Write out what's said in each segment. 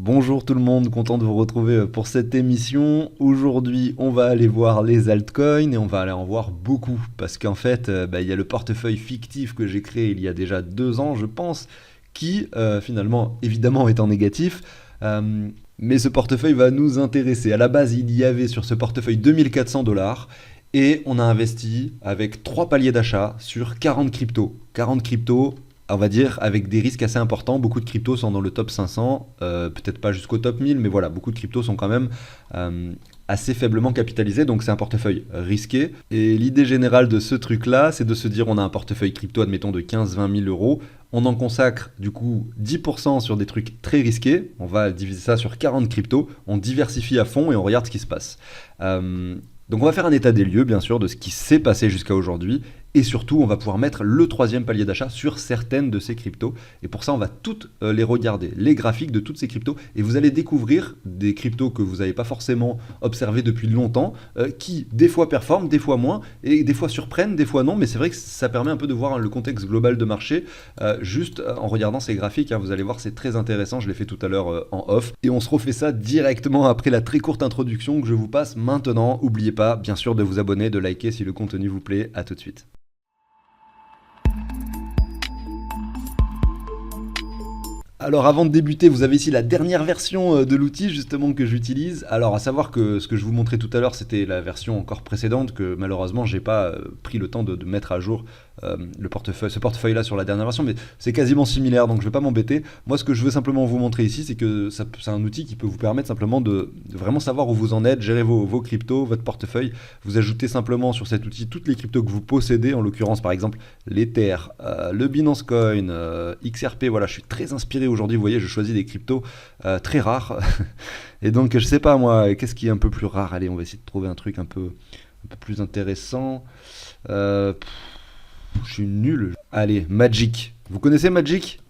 Bonjour tout le monde, content de vous retrouver pour cette émission. Aujourd'hui, on va aller voir les altcoins et on va aller en voir beaucoup parce qu'en fait, il y a le portefeuille fictif que j'ai créé il y a déjà 2 ans, je pense, qui finalement, évidemment, est en négatif. Mais ce portefeuille va nous intéresser. À la base, il y avait sur ce portefeuille 2400 $ et on a investi avec 3 paliers d'achat sur 40 cryptos. 40 cryptos, on va dire, avec des risques assez importants. Beaucoup de cryptos sont dans le top 500, peut-être pas jusqu'au top 1000, mais voilà, beaucoup de cryptos sont quand même assez faiblement capitalisés, donc c'est un portefeuille risqué. Et l'idée générale de ce truc-là, c'est de se dire, on a un portefeuille crypto, admettons, de 15-20 000 euros, on en consacre du coup 10% sur des trucs très risqués, on va diviser ça sur 40 cryptos, on diversifie à fond et on regarde ce qui se passe. Donc on va faire un état des lieux, bien sûr, de ce qui s'est passé jusqu'à aujourd'hui. Et surtout, on va pouvoir mettre le 3e palier d'achat sur certaines de ces cryptos. Et pour ça, on va toutes les regarder, les graphiques de toutes ces cryptos. Et vous allez découvrir des cryptos que vous n'avez pas forcément observés depuis longtemps, qui des fois performent, des fois moins, et des fois surprennent, des fois non. Mais c'est vrai que ça permet un peu de voir le contexte global de marché, juste en regardant ces graphiques. Vous allez voir, c'est très intéressant. Je l'ai fait tout à l'heure en off. Et on se refait ça directement après la très courte introduction que je vous passe maintenant. N'oubliez pas, bien sûr, de vous abonner, de liker si le contenu vous plaît. À tout de suite. Alors avant de débuter, vous avez ici la dernière version de l'outil justement que j'utilise. Alors à savoir que ce que je vous montrais tout à l'heure, c'était la version encore précédente que malheureusement j'ai pas pris le temps de mettre à jour ce portefeuille-là sur la dernière version, mais c'est quasiment similaire, donc je vais pas m'embêter. Moi, ce que je veux simplement vous montrer ici, c'est que c'est un outil qui peut vous permettre simplement de vraiment savoir où vous en êtes, gérer vos cryptos, votre portefeuille. Vous ajoutez simplement sur cet outil toutes les cryptos que vous possédez, en l'occurrence par exemple l'Ether, le Binance Coin, XRP. Voilà, je suis très inspiré aujourd'hui, vous voyez, je choisis des cryptos très rares. Et donc, je sais pas moi, qu'est-ce qui est un peu plus rare? Allez, on va essayer de trouver un truc un peu plus intéressant. Je suis nul. Allez, Magic. Vous connaissez Magic?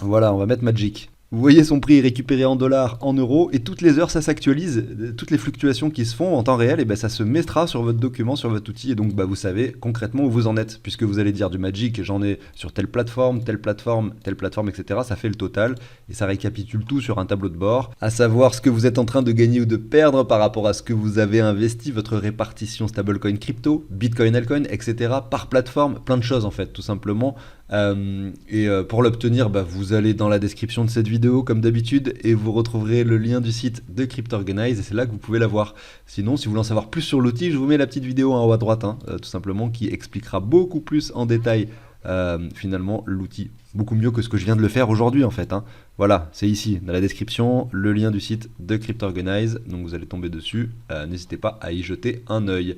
Voilà, on va mettre Magic. Vous voyez son prix récupéré en dollars, en euros, et toutes les heures ça s'actualise, toutes les fluctuations qui se font en temps réel, et ben ça se mettra sur votre document, sur votre outil, et donc vous savez concrètement où vous en êtes, puisque vous allez dire du Magic, j'en ai sur telle plateforme, telle plateforme, telle plateforme, etc. Ça fait le total, et ça récapitule tout sur un tableau de bord, à savoir ce que vous êtes en train de gagner ou de perdre par rapport à ce que vous avez investi, votre répartition stablecoin crypto, Bitcoin, altcoin, etc. par plateforme, plein de choses en fait, tout simplement. Pour l'obtenir, vous allez dans la description de cette vidéo comme d'habitude et vous retrouverez le lien du site de CryptOrganize et c'est là que vous pouvez l'avoir. Sinon, si vous voulez en savoir plus sur l'outil, je vous mets la petite vidéo en haut à droite, tout simplement, qui expliquera beaucoup plus en détail finalement l'outil. Beaucoup mieux que ce que je viens de le faire aujourd'hui en fait. Voilà, c'est ici, dans la description, le lien du site de CryptOrganize. Donc vous allez tomber dessus, n'hésitez pas à y jeter un œil.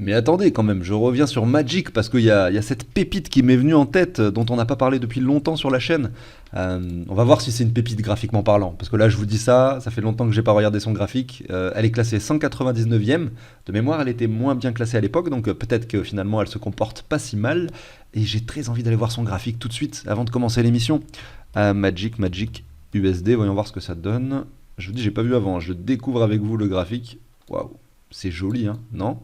Mais attendez quand même, je reviens sur Magic parce qu'il y a cette pépite qui m'est venue en tête, dont on n'a pas parlé depuis longtemps sur la chaîne. On va voir si c'est une pépite graphiquement parlant, parce que là je vous dis ça fait longtemps que j'ai pas regardé son graphique. Elle est classée 199e, de mémoire elle était moins bien classée à l'époque, donc peut-être que finalement elle se comporte pas si mal. Et j'ai très envie d'aller voir son graphique tout de suite, avant de commencer l'émission. Magic USD, voyons voir ce que ça donne. Je vous dis, j'ai pas vu avant, je découvre avec vous le graphique. Waouh, c'est joli, non?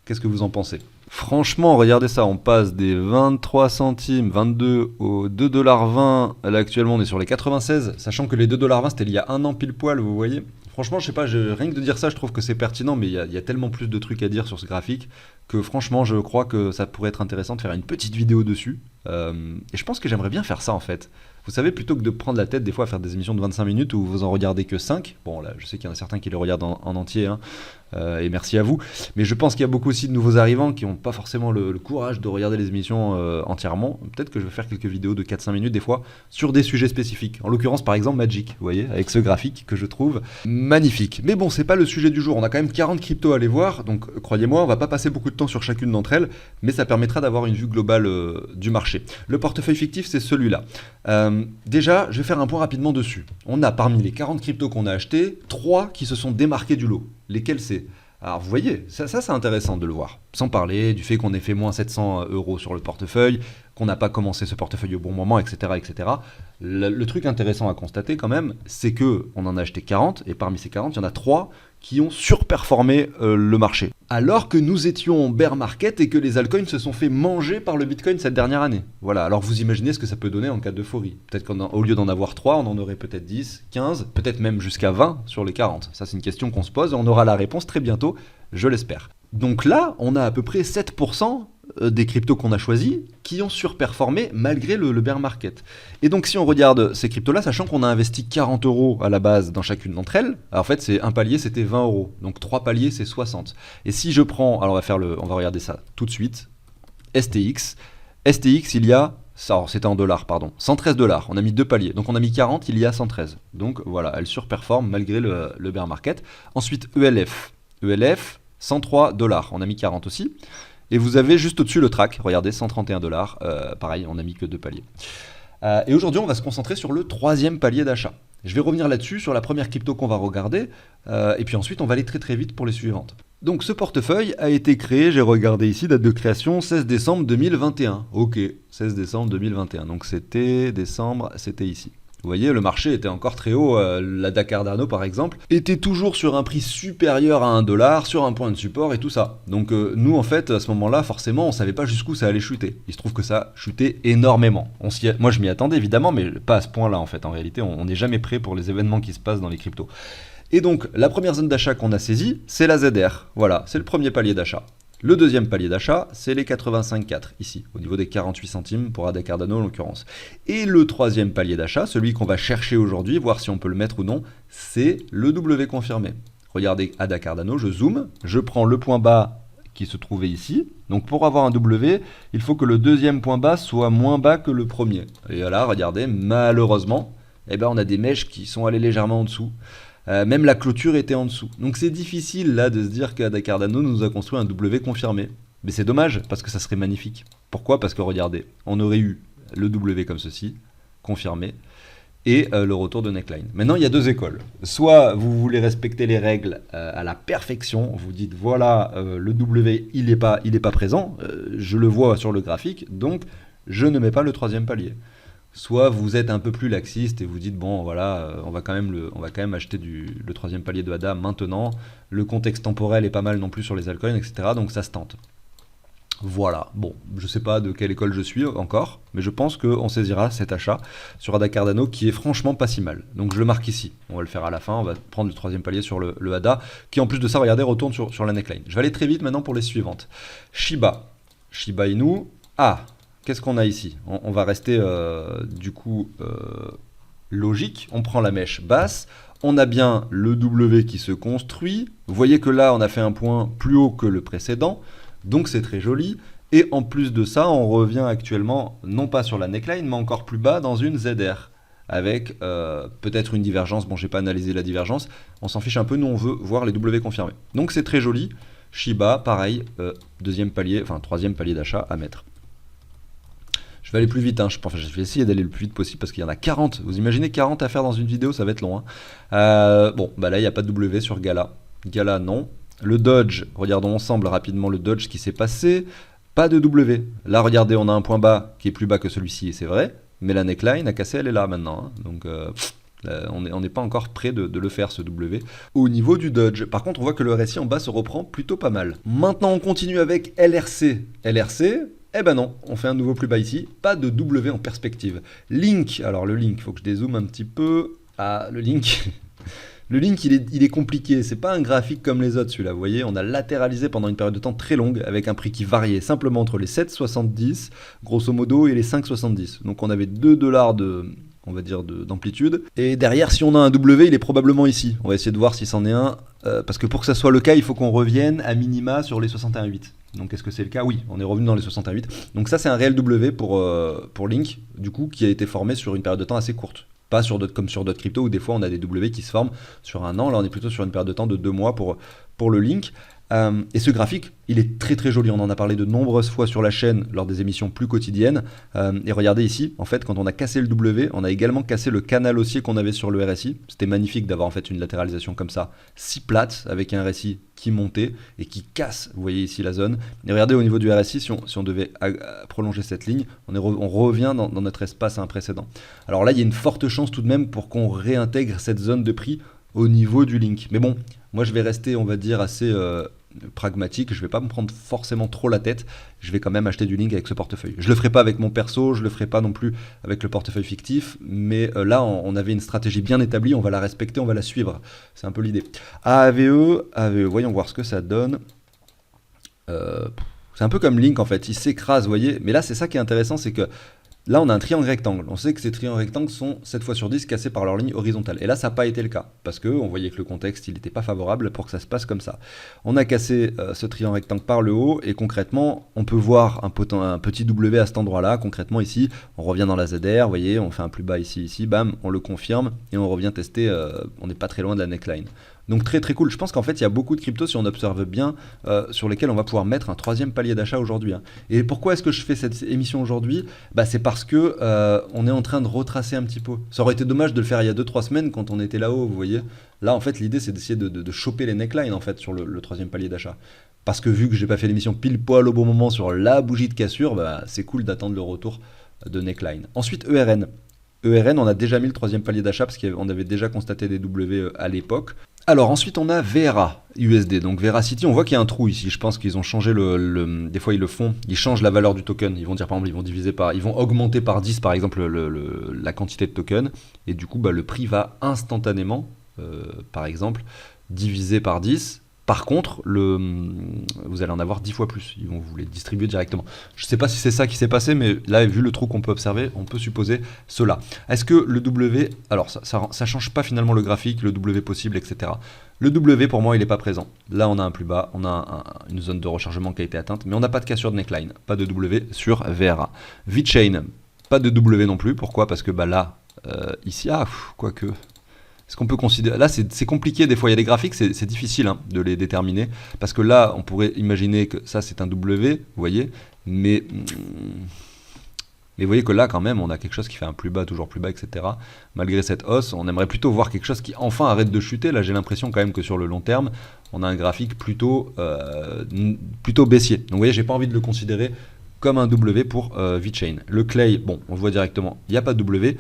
Qu'est-ce que vous en pensez? Franchement, regardez ça, on passe des 23 centimes, 22 aux 2,20 $. Là, actuellement, on est sur les 96, sachant que les 2,20 $, c'était il y a un an pile poil, vous voyez. Franchement, je sais pas, rien que de dire ça, je trouve que c'est pertinent, mais il y a tellement plus de trucs à dire sur ce graphique que franchement, je crois que ça pourrait être intéressant de faire une petite vidéo dessus. Et je pense que j'aimerais bien faire ça, en fait. Vous savez, plutôt que de prendre la tête des fois à faire des émissions de 25 minutes où vous en regardez que 5, bon là je sais qu'il y en a certains qui le regardent en entier, et merci à vous, mais je pense qu'il y a beaucoup aussi de nouveaux arrivants qui n'ont pas forcément le courage de regarder les émissions entièrement. Peut-être que je vais faire quelques vidéos de 4-5 minutes des fois sur des sujets spécifiques, en l'occurrence par exemple Magic, vous voyez, avec ce graphique que je trouve magnifique. Mais bon, c'est pas le sujet du jour, on a quand même 40 cryptos à aller voir, donc croyez-moi, on va pas passer beaucoup de temps sur chacune d'entre elles, mais ça permettra d'avoir une vue globale du marché. Le portefeuille fictif, c'est celui-là. Déjà, je vais faire un point rapidement dessus. On a parmi les 40 cryptos qu'on a achetés, 3 qui se sont démarqués du lot. Lesquels c'est? Alors vous voyez, ça c'est intéressant de le voir. Sans parler du fait qu'on ait fait moins 700 € sur le portefeuille, qu'on n'a pas commencé ce portefeuille au bon moment, etc. etc. Le truc intéressant à constater quand même, c'est que on en a acheté 40, et parmi ces 40, il y en a 3 qui ont surperformé le marché. Alors que nous étions en bear market et que les altcoins se sont fait manger par le Bitcoin cette dernière année. Voilà, alors vous imaginez ce que ça peut donner en cas d'euphorie. Peut-être qu'au lieu d'en avoir 3, on en aurait peut-être 10, 15, peut-être même jusqu'à 20 sur les 40. Ça, c'est une question qu'on se pose et on aura la réponse très bientôt, je l'espère. Donc là, on a à peu près 7% des cryptos qu'on a choisis qui ont surperformé malgré le bear market. Et donc si on regarde ces cryptos-là, sachant qu'on a investi 40 € à la base dans chacune d'entre elles, alors en fait c'est un palier c'était 20 €, donc 3 paliers c'est 60. Et si je prends, alors on va regarder ça tout de suite, STX il y a, alors c'était en dollars pardon, 113 $, on a mis 2 paliers, donc on a mis 40, il y a 113. Donc voilà, elle surperforme malgré le bear market. Ensuite ELF, 103 $, on a mis 40 aussi. Et vous avez juste au-dessus le track, regardez, 131 $, pareil, on n'a mis que 2 paliers. Et aujourd'hui, on va se concentrer sur le 3e palier d'achat. Je vais revenir là-dessus, sur la première crypto qu'on va regarder, et puis ensuite, on va aller très très vite pour les suivantes. Donc ce portefeuille a été créé, j'ai regardé ici, date de création 16 décembre 2021. Ok, 16 décembre 2021, donc c'était décembre, c'était ici. Vous voyez, le marché était encore très haut, la Dakar Cardano par exemple, était toujours sur un prix supérieur à 1 $, sur un point de support et tout ça. Donc nous en fait, à ce moment-là, forcément, on savait pas jusqu'où ça allait chuter. Il se trouve que ça a chuté énormément. Moi je m'y attendais évidemment, mais pas à ce point-là en fait. En réalité, on n'est jamais prêt pour les événements qui se passent dans les cryptos. Et donc, la première zone d'achat qu'on a saisie, c'est la ZR. Voilà, c'est le premier palier d'achat. Le deuxième palier d'achat, c'est les 85,4 ici, au niveau des 48 centimes pour ADA Cardano en l'occurrence. Et le troisième palier d'achat, celui qu'on va chercher aujourd'hui, voir si on peut le mettre ou non, c'est le W confirmé. Regardez ADA Cardano, je zoome, je prends le point bas qui se trouvait ici. Donc pour avoir un W, il faut que le deuxième point bas soit moins bas que le premier. Et là, regardez, malheureusement, on a des mèches qui sont allées légèrement en dessous. Même la clôture était en dessous. Donc c'est difficile là de se dire qu'ADA Cardano nous a construit un W confirmé. Mais c'est dommage parce que ça serait magnifique. Pourquoi? Parce que regardez, on aurait eu le W comme ceci, confirmé, et le retour de neckline. Maintenant il y a deux écoles. Soit vous voulez respecter les règles à la perfection, vous dites voilà le W il est pas présent, je le vois sur le graphique, donc je ne mets pas le troisième palier. Soit vous êtes un peu plus laxiste et vous dites bon voilà on va quand même acheter le troisième palier de ADA maintenant, le contexte temporel est pas mal non plus sur les altcoins etc, donc ça se tente. Voilà, bon je sais pas de quelle école je suis encore, mais je pense qu'on saisira cet achat sur ADA Cardano qui est franchement pas si mal. Donc je le marque ici, on va le faire à la fin, on va prendre le troisième palier sur le ADA qui en plus de ça regardez retourne sur la neckline. Je vais aller très vite maintenant pour les suivantes. Shiba Inu, qu'est-ce qu'on a ici? On va rester du coup logique. On prend la mèche basse. On a bien le W qui se construit. Vous voyez que là, on a fait un point plus haut que le précédent. Donc c'est très joli. Et en plus de ça, on revient actuellement, non pas sur la neckline, mais encore plus bas dans une ZR. Avec peut-être une divergence. Bon, je n'ai pas analysé la divergence. On s'en fiche un peu. Nous, on veut voir les W confirmés. Donc c'est très joli. Shiba, pareil. Troisième palier d'achat à mettre. Je vais aller plus vite, je vais essayer d'aller le plus vite possible parce qu'il y en a 40. Vous imaginez 40 à faire dans une vidéo, ça va être long. Là, il n'y a pas de W sur Gala. Gala, non. Le Dodge, regardons ensemble rapidement le Dodge qui s'est passé. Pas de W. Là, regardez, on a un point bas qui est plus bas que celui-ci, et c'est vrai. Mais la neckline a cassé, elle est là maintenant. Donc, on n'est pas encore prêt de le faire, ce W. Au niveau du Dodge, par contre, on voit que le RSI en bas se reprend plutôt pas mal. Maintenant, on continue avec LRC. LRC... non, on fait un nouveau plus bas ici, pas de W en perspective. Link, alors le Link, il faut que je dézoome un petit peu. Le Link, le Link il est compliqué, c'est pas un graphique comme les autres celui-là, vous voyez, on a latéralisé pendant une période de temps très longue avec un prix qui variait simplement entre les 7,70 grosso modo et les 5,70. Donc on avait 2 $ d'amplitude. Et derrière, si on a un W, il est probablement ici. On va essayer de voir si c'en est un, parce que pour que ça soit le cas, il faut qu'on revienne à minima sur les 61,8. Donc est-ce que c'est le cas? Oui, on est revenu dans les 68. Donc ça c'est un réel W pour Link, du coup, qui a été formé sur une période de temps assez courte. Pas comme sur d'autres cryptos où des fois on a des W qui se forment sur un an. Là on est plutôt sur une période de temps de 2 mois pour le Link. Et ce graphique, il est très très joli, on en a parlé de nombreuses fois sur la chaîne lors des émissions plus quotidiennes. Et regardez ici, en fait, quand on a cassé le W, on a également cassé le canal haussier qu'on avait sur le RSI. C'était magnifique d'avoir en fait une latéralisation comme ça, si plate, avec un RSI qui montait et qui casse, vous voyez ici la zone. Et regardez au niveau du RSI, si on devait prolonger cette ligne, on revient dans notre espace précédent. Alors là, il y a une forte chance tout de même pour qu'on réintègre cette zone de prix au niveau du link. Mais bon, moi je vais rester, on va dire, assez pragmatique, je vais pas me prendre forcément trop la tête, je vais quand même acheter du link avec ce portefeuille. Je le ferai pas avec mon perso, je le ferai pas non plus avec le portefeuille fictif, mais là on avait une stratégie bien établie, on va la respecter, on va la suivre. C'est un peu l'idée. AVE, voyons voir ce que ça donne. C'est un peu comme Link en fait, il s'écrase, vous voyez. Mais là c'est ça qui est intéressant, c'est que là on a un triangle rectangle. On sait que ces triangles rectangles sont 7 fois sur 10 cassés par leur ligne horizontale. Et là ça n'a pas été le cas, parce qu'on voyait que le contexte il n'était pas favorable pour que ça se passe comme ça. On a cassé ce triangle rectangle par le haut, et concrètement on peut voir un petit W à cet endroit là. Concrètement ici on revient dans la ZR, vous voyez, on fait un plus bas ici, bam, on le confirme, et on revient tester, on n'est pas très loin de la neckline. Donc très très cool. Je pense qu'en fait il y a beaucoup de cryptos, si on observe bien, sur lesquels on va pouvoir mettre un troisième palier d'achat aujourd'hui. Et pourquoi est-ce que je fais cette émission aujourd'hui? C'est parce que on est en train de retracer un petit peu. Ça aurait été dommage de le faire il y a 2-3 semaines quand on était là-haut, vous voyez. Là en fait l'idée c'est d'essayer de choper les necklines en fait sur le troisième palier d'achat. Parce que vu que j'ai pas fait l'émission pile poil au bon moment sur la bougie de cassure, c'est cool d'attendre le retour de neckline. Ensuite ERN. ERN, on a déjà mis le troisième palier d'achat parce qu'on avait déjà constaté des W à l'époque. Alors ensuite on a VRA USD, donc Veracity, on voit qu'il y a un trou ici, je pense qu'ils ont changé des fois ils le font, ils changent la valeur du token, ils vont dire par exemple, ils vont augmenter par 10 par exemple la quantité de tokens, et du coup le prix va instantanément, par exemple, diviser par 10. Par contre, vous allez en avoir 10 fois plus. Ils vont vous les distribuer directement. Je ne sais pas si c'est ça qui s'est passé, mais là, vu le trou qu'on peut observer, on peut supposer cela. Est-ce que le W... Alors, ça ne change pas finalement le graphique, le W possible, etc. Le W, pour moi, il n'est pas présent. Là, on a un plus bas, on a une zone de rechargement qui a été atteinte, mais on n'a pas de cassure de neckline, pas de W sur VRA. VeChain, pas de W non plus. Pourquoi? Parce que là, ici, quoique... Est-ce qu'on peut considérer... Là, c'est compliqué des fois. Il y a des graphiques, c'est difficile de les déterminer. Parce que là, on pourrait imaginer que ça, c'est un W, vous voyez. Mais vous voyez que là, quand même, on a quelque chose qui fait un plus bas, toujours plus bas, etc. Malgré cette hausse, on aimerait plutôt voir quelque chose qui, enfin, arrête de chuter. Là, j'ai l'impression quand même que sur le long terme, on a un graphique plutôt baissier. Donc, vous voyez, j'ai pas envie de le considérer comme un W pour VeChain. Le Clay, bon, on le voit directement, il n'y a pas de W.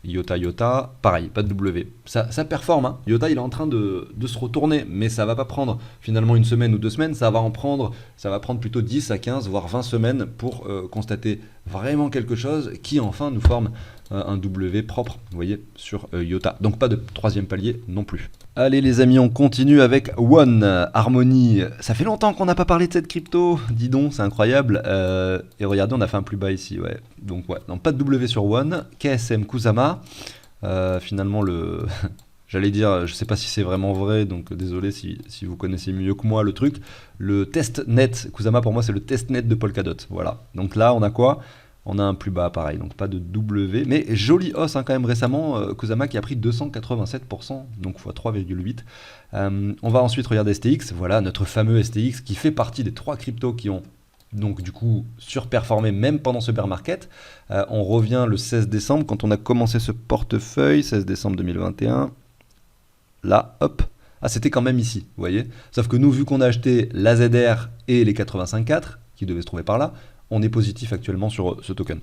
IOTA, pareil, pas de W. Ça performe, IOTA, il est en train de se retourner, mais ça va pas prendre finalement une semaine ou 2 semaines, ça va prendre plutôt 10 à 15, voire 20 semaines pour constater vraiment quelque chose qui enfin nous forme un W propre, vous voyez, sur IOTA. Donc pas de troisième palier non plus. Allez les amis, on continue avec One Harmony. Ça fait longtemps qu'on n'a pas parlé de cette crypto, dis donc, c'est incroyable. Et regardez, on a fait un plus bas ici, ouais. Donc ouais, non, pas de W sur One. KSM Kusama, finalement j'allais dire, je sais pas si c'est vraiment vrai, donc désolé si vous connaissez mieux que moi le truc. Le testnet, Kusama pour moi c'est le testnet de Polkadot, voilà. Donc là on a quoi? On a un plus bas pareil, donc pas de W, mais jolie hausse quand même récemment, Kusama qui a pris 287%, donc x 3,8. On va ensuite regarder STX, voilà notre fameux STX qui fait partie des 3 cryptos qui ont donc du coup surperformé même pendant ce bear market. On revient le 16 décembre quand on a commencé ce portefeuille, 16 décembre 2021. Là, hop, c'était quand même ici, vous voyez. Sauf que nous, vu qu'on a acheté la ZR et les 85.4, qui devaient se trouver par là, on est positif actuellement sur ce token.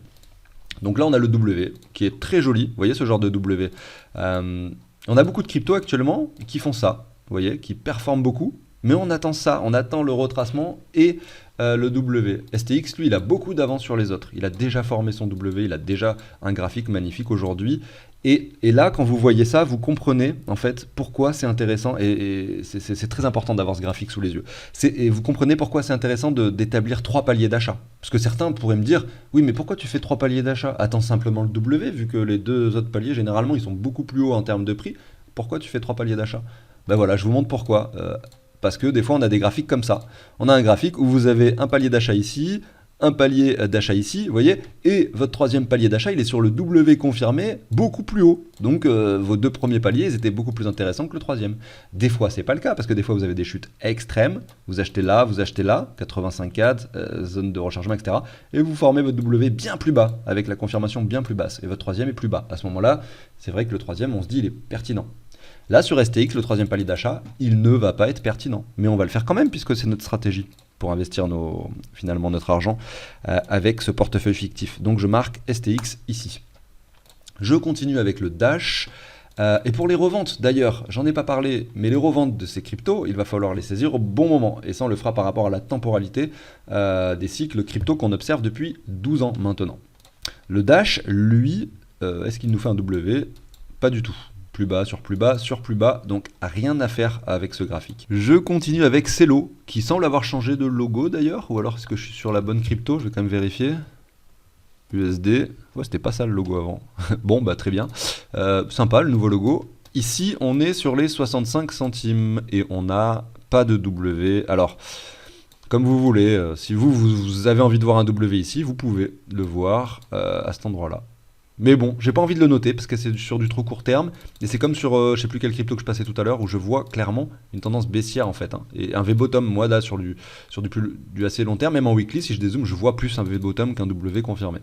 Donc là, on a le W, qui est très joli, vous voyez ce genre de W. On a beaucoup de cryptos actuellement qui font ça, vous voyez, qui performent beaucoup, mais on attend ça, on attend le retracement et le W. STX, lui, il a beaucoup d'avance sur les autres. Il a déjà formé son W, il a déjà un graphique magnifique aujourd'hui. Et là, quand vous voyez ça, vous comprenez en fait pourquoi c'est intéressant, et c'est très important d'avoir ce graphique sous les yeux. Et vous comprenez pourquoi c'est intéressant d'établir 3 paliers d'achat. Parce que certains pourraient me dire, oui mais pourquoi tu fais 3 paliers d'achat? Attends simplement le W, vu que les 2 autres paliers, généralement, ils sont beaucoup plus hauts en termes de prix. Pourquoi tu fais 3 paliers d'achat? Ben voilà, je vous montre pourquoi. Parce que des fois, on a des graphiques comme ça. On a un graphique où vous avez un palier d'achat ici, un palier d'achat ici, vous voyez, et votre troisième palier d'achat, il est sur le W confirmé, beaucoup plus haut. Donc vos 2 premiers paliers, ils étaient beaucoup plus intéressants que le troisième. Des fois, c'est pas le cas, parce que des fois, vous avez des chutes extrêmes, vous achetez là, 85.4, zone de rechargement, etc. Et vous formez votre W bien plus bas, avec la confirmation bien plus basse, et votre troisième est plus bas. À ce moment-là, c'est vrai que le troisième, on se dit, il est pertinent. Là, sur STX, le troisième palier d'achat, il ne va pas être pertinent. Mais on va le faire quand même, puisque c'est notre stratégie pour investir finalement notre argent avec ce portefeuille fictif. Donc je marque STX ici. Je continue avec le Dash. Et pour les reventes, d'ailleurs, j'en ai pas parlé, mais les reventes de ces cryptos, il va falloir les saisir au bon moment. Et ça, on le fera par rapport à la temporalité des cycles crypto qu'on observe depuis 12 ans maintenant. Le Dash, lui, est-ce qu'il nous fait un W? Pas du tout. Plus bas, sur plus bas, sur plus bas, donc rien à faire avec ce graphique. Je continue avec Celo, qui semble avoir changé de logo d'ailleurs, ou alors est-ce que je suis sur la bonne crypto? Je vais quand même vérifier. USD, ouais, c'était pas ça le logo avant. Bon, bah très bien. Sympa le nouveau logo. Ici, on est sur les 65 centimes et on n'a pas de W. Alors, comme vous voulez, si vous avez envie de voir un W ici, vous pouvez le voir à cet endroit-là. Mais bon, j'ai pas envie de le noter parce que c'est sur du trop court terme. Et c'est comme sur, je sais plus quelle crypto que je passais tout à l'heure, où je vois clairement une tendance baissière en fait. Hein. Et un V-bottom, moi là, sur du assez long terme, même en weekly, si je dézoome, je vois plus un V-bottom qu'un W confirmé.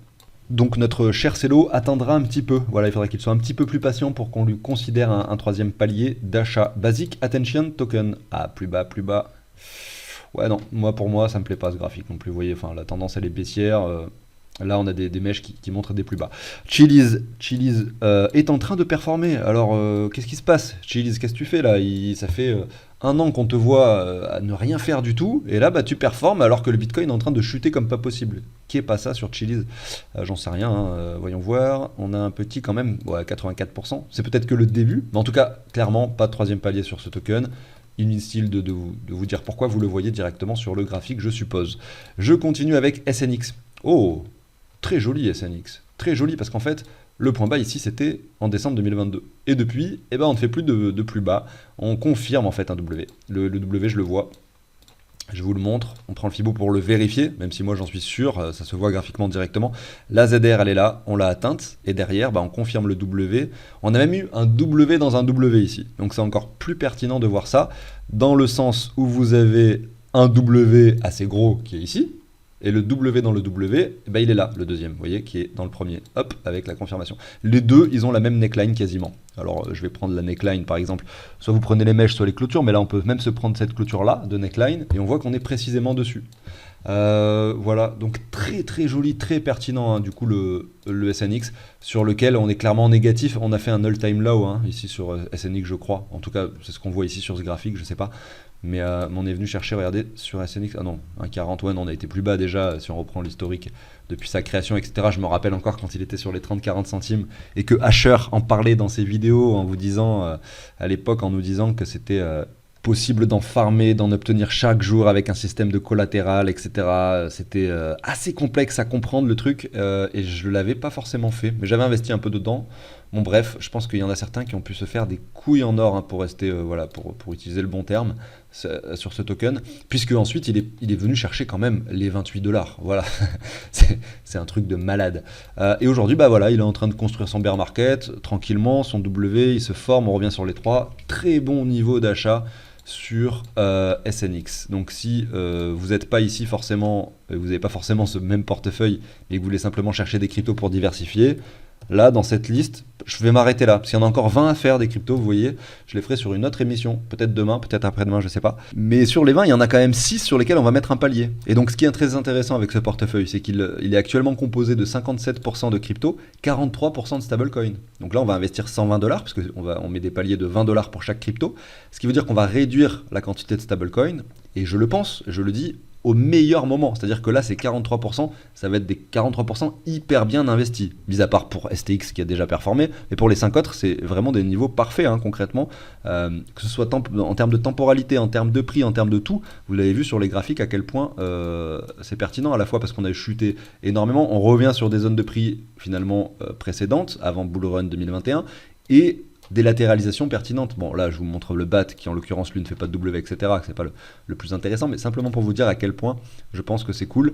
Donc notre cher Celo attendra un petit peu. Voilà, il faudra qu'il soit un petit peu plus patient pour qu'on lui considère un troisième palier d'achat. Basic Attention Token. Ah, plus bas, plus bas. Ouais, non, pour moi, ça me plaît pas ce graphique non plus. Vous voyez, enfin, la tendance, elle est baissière. Là, on a des mèches qui montrent des plus bas. Chiliz est en train de performer. Alors, qu'est-ce qui se passe? Chiliz, qu'est-ce que tu fais là? Ça fait un an qu'on te voit à ne rien faire du tout. Et là, bah, tu performes alors que le Bitcoin est en train de chuter comme pas possible. Qui est pas ça sur Chiliz? J'en sais rien. Hein. Voyons voir. On a un petit quand même, ouais, 84%. C'est peut-être que le début. Mais en tout cas, clairement, pas de troisième palier sur ce token. Inutile de vous dire pourquoi, vous le voyez directement sur le graphique, je suppose. Je continue avec SNX. Oh! Très joli SNX, très joli parce qu'en fait le point bas ici c'était en décembre 2022 et depuis on ne fait plus de plus bas, on confirme en fait un W. Le W je le vois, je vous le montre, on prend le Fibo pour le vérifier, même si moi j'en suis sûr, ça se voit graphiquement directement. La ZR elle est là, on l'a atteinte et derrière on confirme le W, on a même eu un W dans un W ici, donc c'est encore plus pertinent de voir ça dans le sens où vous avez un W assez gros qui est ici. Et le W dans le W, il est là, le deuxième, vous voyez, qui est dans le premier. Hop, avec la confirmation. Les deux, ils ont la même neckline quasiment. Alors, je vais prendre la neckline, par exemple. Soit vous prenez les mèches, soit les clôtures, mais là, on peut même se prendre cette clôture-là, de neckline, et on voit qu'on est précisément dessus. Voilà, donc très très joli, très pertinent, hein, du coup, le SNX, sur lequel on est clairement négatif. On a fait un all-time low, hein, ici sur SNX, je crois. En tout cas, c'est ce qu'on voit ici sur ce graphique, je sais pas. Mais on est venu chercher, regardez, sur SNX, ah non, 1,40, ouais, non, on a été plus bas déjà, si on reprend l'historique depuis sa création, etc. Je me rappelle encore quand il était sur les 30-40 centimes, et que Asher en parlait dans ses vidéos, en vous disant, à l'époque, en nous disant que c'était possible d'en farmer, d'en obtenir chaque jour avec un système de collatéral, etc. C'était assez complexe à comprendre le truc, et je ne l'avais pas forcément fait, mais j'avais investi un peu dedans. Bon bref, je pense qu'il y en a certains qui ont pu se faire des couilles en or, hein, pour rester, voilà, pour utiliser le bon terme, sur ce token, puisque ensuite il est venu chercher quand même les 28$. Voilà, c'est un truc de malade. Et aujourd'hui, voilà, il est en train de construire son bear market tranquillement, son W, il se forme, on revient sur les 3. Très bon niveau d'achat sur SNX. Donc si vous n'êtes pas ici forcément, vous n'avez pas forcément ce même portefeuille, et que vous voulez simplement chercher des cryptos pour diversifier, là, dans cette liste, je vais m'arrêter là, parce qu'il y en a encore 20 à faire des cryptos, vous voyez. Je les ferai sur une autre émission, peut-être demain, peut-être après-demain, je sais pas. Mais sur les 20, il y en a quand même 6 sur lesquels on va mettre un palier. Et donc, ce qui est très intéressant avec ce portefeuille, c'est qu'il est actuellement composé de 57% de crypto, 43% de stablecoin. Donc là, on va investir 120$, parce qu'on met des paliers de 20$ pour chaque crypto. Ce qui veut dire qu'on va réduire la quantité de stablecoin. Et je le pense, je le dis, au meilleur moment, c'est-à-dire que là c'est 43%, ça va être des 43% hyper bien investis, mis à part pour STX qui a déjà performé, mais pour les 5 autres c'est vraiment des niveaux parfaits, hein, concrètement, que ce soit en termes de temporalité, en termes de prix, en termes de tout, vous l'avez vu sur les graphiques à quel point c'est pertinent, à la fois parce qu'on a chuté énormément, on revient sur des zones de prix finalement précédentes, avant Bull Run 2021, et des latéralisations pertinentes. Bon, là, je vous montre le BAT qui, en l'occurrence, lui ne fait pas de W, etc., que c'est pas le plus intéressant, mais simplement pour vous dire à quel point je pense que c'est cool.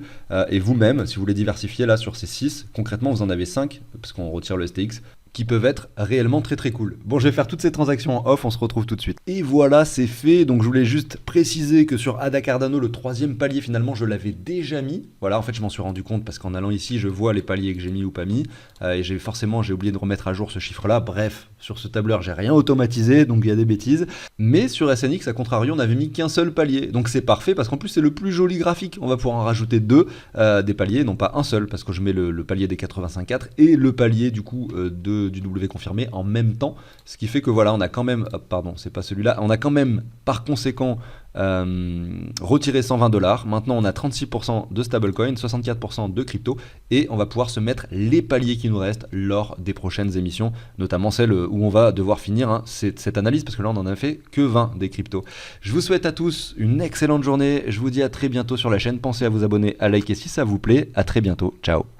Et vous-même, si vous voulez diversifier là sur ces 6, concrètement, vous en avez 5, parce qu'on retire le STX, qui peuvent être réellement très très cool. Bon, je vais faire toutes ces transactions en off, on se retrouve tout de suite. Et voilà, c'est fait. Donc je voulais juste préciser que sur ADA Cardano, le troisième palier, finalement, je l'avais déjà mis. Voilà, en fait, je m'en suis rendu compte parce qu'en allant ici, je vois les paliers que j'ai mis ou pas mis. Et j'ai oublié de remettre à jour ce chiffre-là. Bref, sur ce tableur, j'ai rien automatisé, donc il y a des bêtises. Mais sur SNX, à contrario, on n'avait mis qu'un seul palier. Donc c'est parfait parce qu'en plus, c'est le plus joli graphique. On va pouvoir en rajouter 2 des paliers, non pas un seul, parce que je mets le palier des 85.4 et le palier du coup de du W confirmé en même temps, ce qui fait que voilà, on a quand même, pardon, c'est pas celui-là, on a quand même par conséquent retiré 120 $. Maintenant, on a 36% de stablecoin, 64% de crypto, et on va pouvoir se mettre les paliers qui nous restent lors des prochaines émissions, notamment celle où on va devoir finir cette analyse, parce que là, on en a fait que 20 des cryptos. Je vous souhaite à tous une excellente journée. Je vous dis à très bientôt sur la chaîne. Pensez à vous abonner, à liker si ça vous plaît. À très bientôt. Ciao.